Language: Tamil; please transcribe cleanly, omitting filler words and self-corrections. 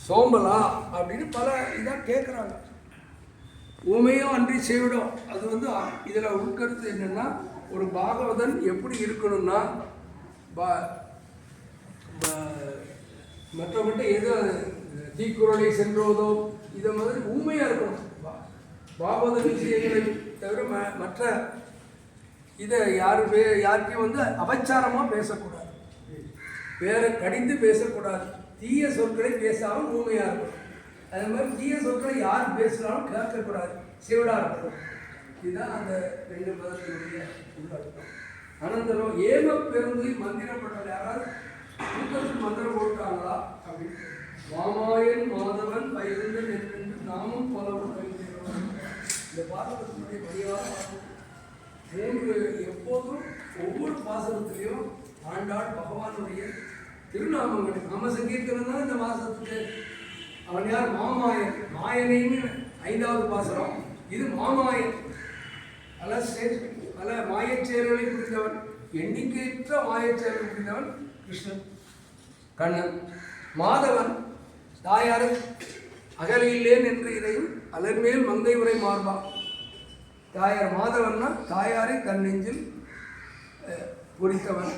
சோம்பலா அப்படின்னு பல இதாக கேட்குறாங்க. ஊமையும் அன்றி செய்விடும். அது வந்து இதில் உட்கருத்து என்னென்னா, ஒரு பாகவதன் எப்படி இருக்கணும்னா, மற்றவங்கிட்ட எது தீக்குறளை சென்றோதோ இதை மாதிரி ஊமையாக இருக்கணும். பாகவத விஷயங்களை தவிர மற்ற இதை யாருக்கையும் வந்து அபச்சாரமாக பேசக்கூடாது, வேற கடிந்து பேசக்கூடாது, தீய சொற்களை பேசாமல் ஊமையாக இருக்கணும். அதே மாதிரி தீய சொற்களை யார் பேசினாலும் கேட்கக்கூடாது, சிவடாக இருக்கணும். இதுதான் அந்த 2 பதத்தினுடைய உள்ளர்த்தம். அனந்தரம் ஏம பெருந்து மந்திரப்பட்டது. யாராவது தூக்கத்தில் மந்திரம் போட்டாங்களா அப்படின்னு, மாமாயன் மாதவன் பயிருந்தன் என்று நாமும் பலவும் பயிர்கிறோம். இந்த பாசனத்தினுடைய வழியாக 3 எப்போதும் ஒவ்வொரு பாசனத்திலையும் ஆண்டாள் பகவானுடைய திருநாமங்கள் நாம சங்கீர்த்தனம் தான் இந்த மாசத்துக்கு. அவன் யார்? மாமாயன். மாயனைன்னு 5வது பாசனம். இது மாமாயன். பல மாயச்செயல்களை புரிந்தவன், எண்ணிக்கையற்ற மாயச்செயல்களை புரிந்தவன் கிருஷ்ணன் கண்ணன். மாதவன் தாயாரை அகலையில்லேன் என்று இதையும் அலர்மேல் மங்கை உரை மார்பா. தாயார் மாதவன்னா தாயாரை தன் நெஞ்சில் பொறித்தவன்.